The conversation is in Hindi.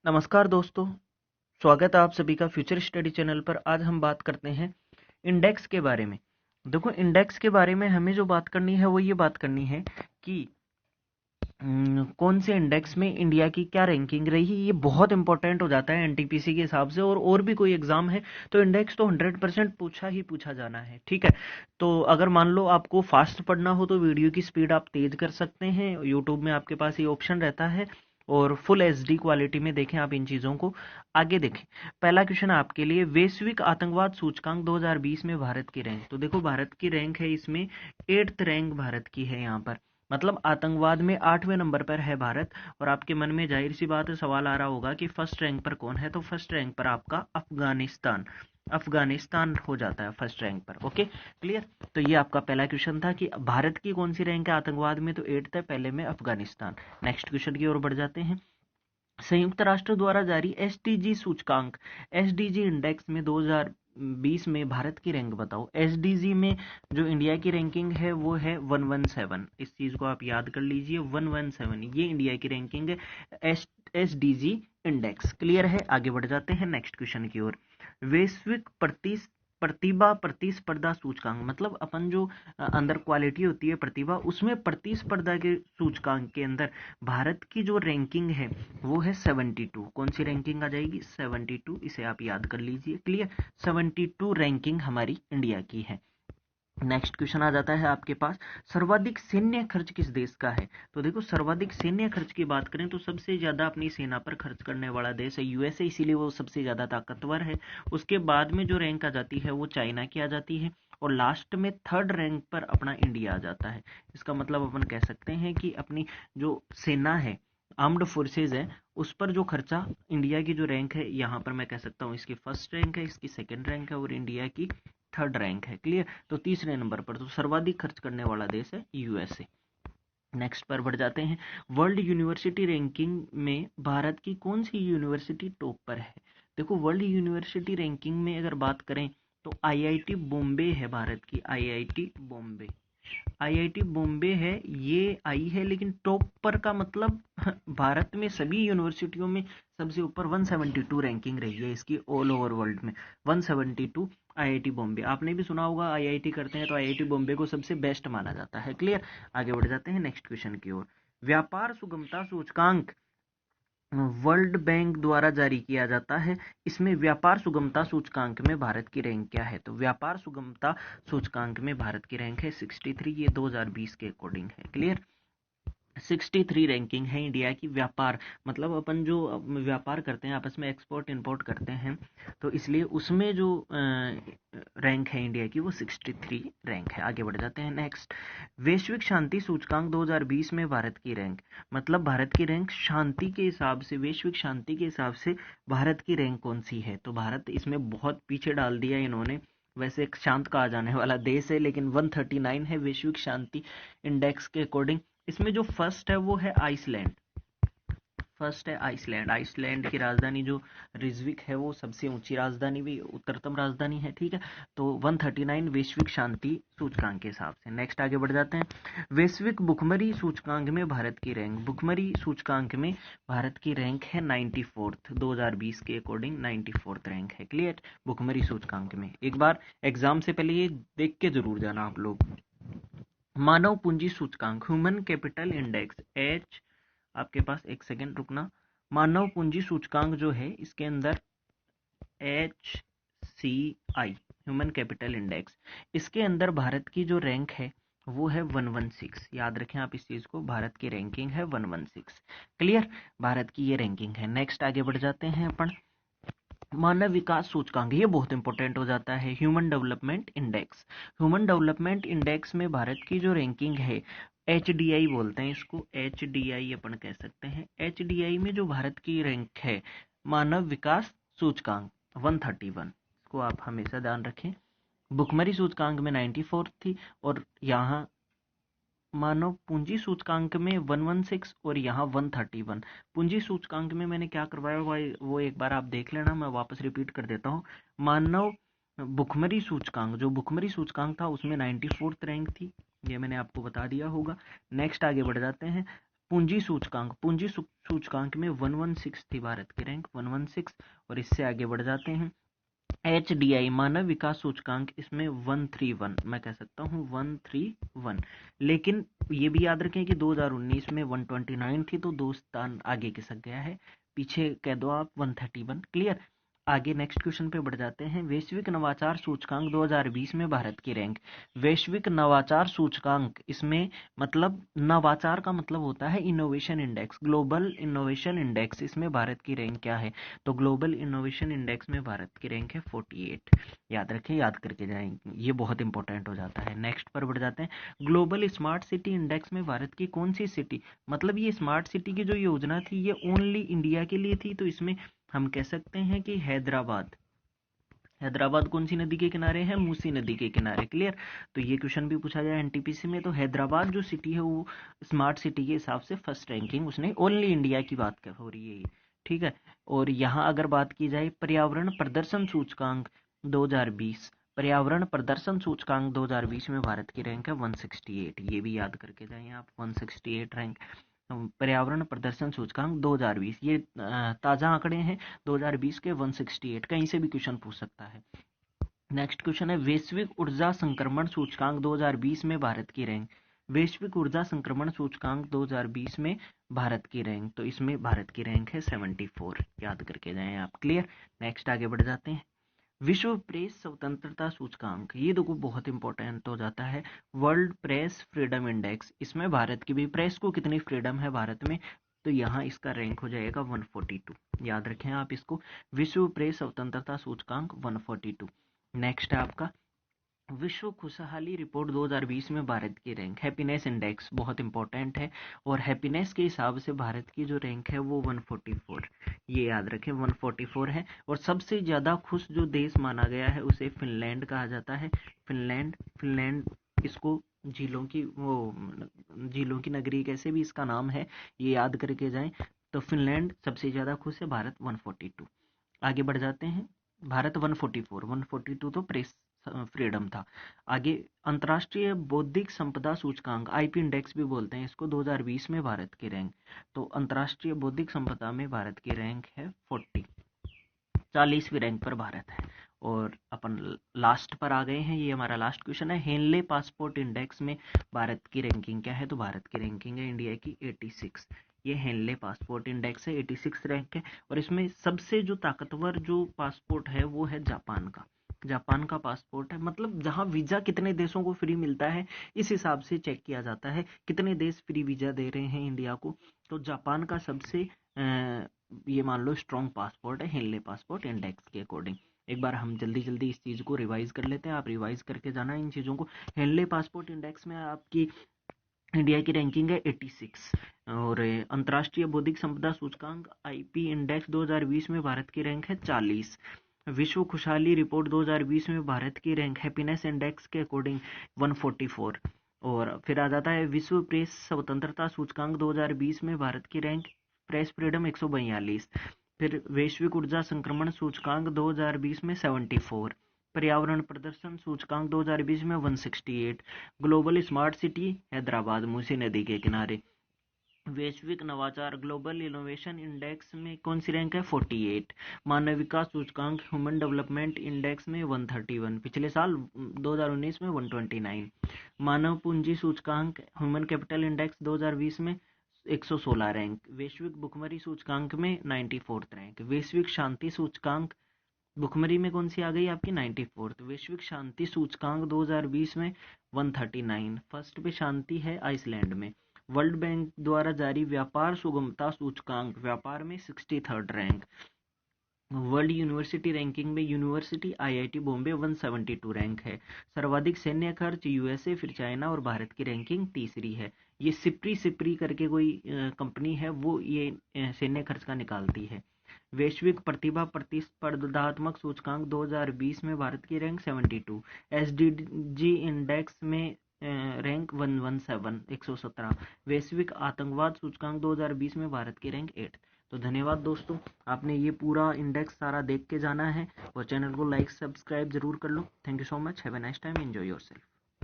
नमस्कार दोस्तों, स्वागत है आप सभी का फ्यूचर स्टडी चैनल पर। आज हम बात करते हैं इंडेक्स के बारे में। देखो, इंडेक्स के बारे में हमें जो बात करनी है वो ये बात करनी है कि कौन से इंडेक्स में इंडिया की क्या रैंकिंग रही। ये बहुत इंपॉर्टेंट हो जाता है एनटीपीसी के हिसाब से, और भी कोई एग्जाम है तो इंडेक्स तो 100% पूछा ही पूछा जाना है। ठीक है, तो अगर मान लो आपको फास्ट पढ़ना हो तो वीडियो की स्पीड आप तेज कर सकते हैं। यूट्यूब में आपके पास ये ऑप्शन रहता है, और फुल एचडी क्वालिटी में देखें आप इन चीज़ों को। आगे देखें, पहला क्वेश्चन आपके लिए, वैश्विक आतंकवाद सूचकांक 2020 में भारत की रैंक। तो देखो, भारत की रैंक है इसमें 8th रैंक भारत की है यहाँ पर, मतलब आतंकवाद में 8वें नंबर पर है भारत। और आपके मन में जाहिर सी बात है सवाल आ रहा होगा कि फर्स्ट रैंक पर कौन है, तो फर्स्ट रैंक पर आपका अफगानिस्तान अफगानिस्तान हो जाता है फर्स्ट रैंक पर। Okay, clear. तो ये आपका पहला क्वेश्चन था कि भारत की कौन सी रैंक है आतंकवाद में, तो 8th है, पहले में अफगानिस्तान। नेक्स्ट क्वेश्चन की ओर बढ़ जाते हैं। संयुक्त राष्ट्र द्वारा जारी एसडीजी सूचकांक, एसडीजी इंडेक्स में 2020 में भारत की रैंक बताओ। एसडीजी में जो इंडिया की रैंकिंग है वो है 117। इस चीज को आप याद कर लीजिए, 117 ये इंडिया की रैंकिंग है, एसडीजी इंडेक्स। क्लियर है, आगे बढ़ जाते हैं नेक्स्ट क्वेश्चन की ओर। वैश्विक प्रतिभा प्रतिस्पर्धा सूचकांक, मतलब अपन जो अंदर क्वालिटी होती है प्रतिभा, उसमें प्रतिस्पर्धा के सूचकांक के अंदर भारत की जो रैंकिंग है वो है 72। कौन सी रैंकिंग आ जाएगी, 72। इसे आप याद कर लीजिए। क्लियर, 72 रैंकिंग हमारी इंडिया की है। नेक्स्ट क्वेश्चन आ जाता है आपके पास, सर्वाधिक सैन्य खर्च किस देश का है। तो देखो, सर्वाधिक सैन्य खर्च की बात करें तो सबसे ज्यादा अपनी सेना पर खर्च करने वाला देश है यूएसए, इसीलिए वो सबसे ज्यादा ताकतवर है। उसके बाद में जो रैंक आ जाती है वो चाइना की आ जाती है, और लास्ट में 3rd रैंक पर अपना इंडिया आ जाता है। इसका मतलब अपन कह सकते हैं कि अपनी जो सेना है, आर्म्ड फोर्सेज है, उस पर जो खर्चा, इंडिया की जो रैंक है यहाँ पर मैं कह सकता हूँ इसकी फर्स्ट रैंक है, इसकी सेकंड रैंक है, और इंडिया की 3rd रैंक है। क्लियर, तो तीसरे नंबर पर तो सर्वाधिक खर्च करने वाला देश है यूएसए। नेक्स्ट पर बढ़ जाते हैं, वर्ल्ड यूनिवर्सिटी रैंकिंग में भारत की कौन सी यूनिवर्सिटी टॉप पर है। देखो, वर्ल्ड यूनिवर्सिटी रैंकिंग में अगर बात करें तो आईआईटी बॉम्बे है भारत की, आईआईटी बॉम्बे। आईआईटी बॉम्बे है, ये आई है, लेकिन टॉप पर का मतलब भारत में सभी यूनिवर्सिटियों में सबसे ऊपर 172 रैंकिंग रही है इसकी ऑल ओवर वर्ल्ड में, 172 आईआईटी बॉम्बे। आपने भी सुना होगा आईआईटी करते हैं तो आईआईटी बॉम्बे को सबसे बेस्ट माना जाता है। क्लियर, आगे बढ़ जाते हैं नेक्स्ट क्वेश्चन की ओर। व्यापार सुगमता सूचकांक वर्ल्ड बैंक द्वारा जारी किया जाता है, इसमें व्यापार सुगमता सूचकांक में भारत की रैंक क्या है। तो व्यापार सुगमता सूचकांक में भारत की रैंक है 63, ये 2020 के अकॉर्डिंग है। क्लियर, 63 रैंकिंग है इंडिया की। व्यापार मतलब अपन जो व्यापार करते हैं आपस में, एक्सपोर्ट इंपोर्ट करते हैं, तो इसलिए उसमें जो रैंक है इंडिया की वो 63 रैंक है। आगे बढ़ जाते हैं नेक्स्ट, वैश्विक शांति सूचकांक 2020 में भारत की रैंक, मतलब भारत की रैंक शांति के हिसाब से, वैश्विक शांति के हिसाब से भारत की रैंक कौन सी है। तो भारत इसमें बहुत पीछे डाल दिया इन्होंने, वैसे एक शांत कहा जाने वाला देश है, लेकिन 139 है वैश्विक शांति इंडेक्स के अकॉर्डिंग। इसमें जो फर्स्ट है वो है आइसलैंड, फर्स्ट है आइसलैंड। आइसलैंड की राजधानी जो रिजविक है वो सबसे ऊंची राजधानी भी, उत्तरतम राजधानी है। ठीक है, तो 139 वैश्विक शांति सूचकांक के हिसाब से। नेक्स्ट आगे बढ़ जाते हैं, वैश्विक भुखमरी सूचकांक में भारत की रैंक, भुखमरी सूचकांक में भारत की रैंक है 94th, 2020 के अकॉर्डिंग 94th रैंक है। क्लियर, भुखमरी सूचकांक में। एक बार एग्जाम से पहले ये देख के जरूर जाना आप लोग। मानव पूंजी सूचकांक, ह्यूमन कैपिटल इंडेक्स, एच, आपके पास एक सेकेंड रुकना। मानव पूंजी सूचकांक जो है इसके अंदर एच सी आई, ह्यूमन कैपिटल इंडेक्स, इसके अंदर भारत की जो रैंक है वो है 116। याद रखें आप इस चीज को, भारत की रैंकिंग है 116। क्लियर, भारत की ये रैंकिंग है। नेक्स्ट आगे बढ़ जाते हैं अपन, मानव विकास सूचकांक, ये बहुत इंपॉर्टेंट हो जाता है, human development index. Human development index में भारत की जो रैंकिंग है, एच डी आई बोलते हैं इसको, एच डी आई अपन कह सकते हैं। एच डी आई में जो भारत की रैंक है, मानव विकास सूचकांक 131, इसको आप हमेशा ध्यान रखें। भुखमरी सूचकांक में 94 थी, और यहाँ मानव पूंजी सूचकांक में 116 और यहाँ 131। पूंजी सूचकांक में मैंने क्या करवाया हुआ है वो एक बार आप देख लेना, मैं वापस रिपीट कर देता हूँ। मानव भुखमरी सूचकांक, जो भुखमरी सूचकांक था उसमें 94th रैंक थी, ये मैंने आपको बता दिया होगा। नेक्स्ट आगे बढ़ जाते हैं, पूंजी सूचकांक में 116 थी भारत की रैंक, 116। और इससे आगे बढ़ जाते हैं। HDI मानव विकास सूचकांक, इसमें 131, मैं कह सकता हूँ 131। लेकिन ये भी याद रखें कि 2019 में 129 थी, तो 2 स्थान आगे खिसक गया है, पीछे कह दो आप 131। क्लियर। आगे नेक्स्ट क्वेश्चन पे बढ़ जाते हैं। वैश्विक नवाचार सूचकांक 2020 में भारत की रैंक। वैश्विक नवाचार सूचकांक, इसमें मतलब नवाचार का मतलब होता है innovation index, global innovation index, इसमें भारत की रैंक क्या है? तो ग्लोबल इनोवेशन इंडेक्स में भारत की रैंक है 48। याद रखें, याद करके जाएंगे, ये बहुत इंपॉर्टेंट हो जाता है। नेक्स्ट पर बढ़ जाते हैं। ग्लोबल स्मार्ट सिटी इंडेक्स में भारत की कौन सी सिटी, मतलब ये स्मार्ट सिटी की जो योजना थी ये ओनली इंडिया के लिए थी, तो इसमें हम कह सकते हैं कि हैदराबाद। हैदराबाद कौन सी नदी के किनारे है? मूसी नदी के किनारे। क्लियर। तो ये क्वेश्चन भी पूछा जाए एनटीपीसी में, तो हैदराबाद जो सिटी है वो स्मार्ट सिटी के हिसाब से फर्स्ट रैंकिंग उसने, ओनली इंडिया की बात हो रही है ये, ठीक है। और यहाँ अगर बात की जाए पर्यावरण प्रदर्शन सूचकांक 2020, पर्यावरण प्रदर्शन सूचकांक 2020 में भारत की रैंक है 168। ये भी याद करके जाइए आप, 168 रैंक पर्यावरण प्रदर्शन सूचकांक 2020। ये ताज़ा आंकड़े हैं 2020 के, 168, कहीं से भी क्वेश्चन पूछ सकता है। नेक्स्ट क्वेश्चन है वैश्विक ऊर्जा संक्रमण सूचकांक 2020 में भारत की रैंक। वैश्विक ऊर्जा संक्रमण सूचकांक 2020 में भारत की रैंक, तो इसमें भारत की रैंक है 74। याद करके जाएं आप। क्लियर। नेक्स्ट आगे बढ़ जाते हैं। विश्व प्रेस स्वतंत्रता सूचकांक, ये देखो बहुत इंपॉर्टेंट हो जाता है। वर्ल्ड प्रेस फ्रीडम इंडेक्स, इसमें भारत की भी, प्रेस को कितनी फ्रीडम है भारत में, तो यहाँ इसका रैंक हो जाएगा 142। याद रखें आप इसको, विश्व प्रेस स्वतंत्रता सूचकांक 142। नेक्स्ट है आपका विश्व खुशहाली रिपोर्ट 2020 में भारत की रैंक। हैप्पीनेस इंडेक्स बहुत इंपॉर्टेंट है, और हैप्पीनेस के हिसाब से भारत की जो रैंक है वो 144, ये याद रखें 144 है। और सबसे ज़्यादा खुश जो देश माना गया है उसे फिनलैंड कहा जाता है। फिनलैंड इसको झीलों की नगरी कैसे भी इसका नाम है, ये याद करके जाएं। तो फिनलैंड सबसे ज़्यादा खुश है, भारत 142। आगे बढ़ जाते हैं। भारत 144, 142 तो प्रेस फ्रीडम था। आगे अंतर्राष्ट्रीय बौद्धिक संपदा सूचकांक, आईपी इंडेक्स भी बोलते हैं इसको, 2020 में भारत की रैंक। तो अंतर्राष्ट्रीय बौद्धिक संपदा में भारत की रैंक है 40वीं रैंक पर भारत है। और अपन लास्ट पर आ गए हैं, ये हमारा लास्ट क्वेश्चन है। हेनले पासपोर्ट इंडेक्स में भारत की रैंकिंग क्या है? तो भारत की रैंकिंग है इंडिया की 86। ये हेनले पासपोर्ट इंडेक्स है, 86 रैंक है। और इसमें सबसे जो ताकतवर जो पासपोर्ट है वो है जापान का। जापान का पासपोर्ट है, मतलब जहाँ वीज़ा कितने देशों को फ्री मिलता है इस हिसाब से चेक किया जाता है कितने देश फ्री वीज़ा दे रहे हैं इंडिया को। तो जापान का सबसे ये मान लो स्ट्रॉन्ग पासपोर्ट है हेनले पासपोर्ट इंडेक्स के अकॉर्डिंग। एक बार हम जल्दी जल्दी इस चीज़ को रिवाइज कर लेते हैं, आप रिवाइज करके जाना इन चीज़ों को। हेनले पासपोर्ट इंडेक्स में आपकी इंडिया की रैंकिंग है 86। और अंतर्राष्ट्रीय बौद्धिक संपदा सूचकांक आईपी इंडेक्स 2020 में भारत की रैंक है 40। विश्व खुशहाली रिपोर्ट 2020 में भारत की रैंक हैप्पीनेस इंडेक्स के अकॉर्डिंग 144। और फिर आ जाता है विश्व प्रेस स्वतंत्रता सूचकांक 2020 में भारत की रैंक प्रेस फ्रीडम 142। फिर वैश्विक ऊर्जा संक्रमण सूचकांक 2020 में 74। पर्यावरण प्रदर्शन सूचकांक 2020 में 168। Global smart city Hyderabad Musi नदी के किनारे। वैश्विक नवाचार ग्लोबल इनोवेशन इंडेक्स में कौन सी रैंक है? 48। मानव विकास सूचकांक ह्यूमन डेवलपमेंट इंडेक्स में 131, पिछले साल 2019 में 129। मानव पूंजी सूचकांक ह्यूमन कैपिटल इंडेक्स 2020 में 116 रैंक। वैश्विक भुखमरी सूचकांक में 94 रैंक। वैश्विक शांति सूचकांक भुखमरी में कौन सी आ गई आपकी? 94। वैश्विक शांति सूचकांक 2020 में 139, फर्स्ट पे शांति है आइसलैंड में। वर्ल्ड बैंक द्वारा जारी व्यापार सुगमता सूचकांक, व्यापार में 63rd rank. World university ranking में यूनिवर्सिटी आईआईटी बॉम्बे 172 रैंक है। सर्वाधिक सैन्य खर्च यूएसए, फिर चाइना, और भारत की रैंकिंग तीसरी है। ये सिप्री करके कोई कंपनी है, वो ये सैन्य खर्च का निकालती है। वैश्विक प्रतिभा प्रतिस्पर्धात्मक सूचकांक 2020 में भारत की रैंक 72। एसडीजी इंडेक्स में रैंक 117, 117। वैश्विक आतंकवाद सूचकांक 2020 में भारत की रैंक 8। तो धन्यवाद दोस्तों, आपने ये पूरा इंडेक्स सारा देख के जाना है, और चैनल को लाइक सब्सक्राइब जरूर कर लो। Thank you so much, have a nice time, enjoy yourself.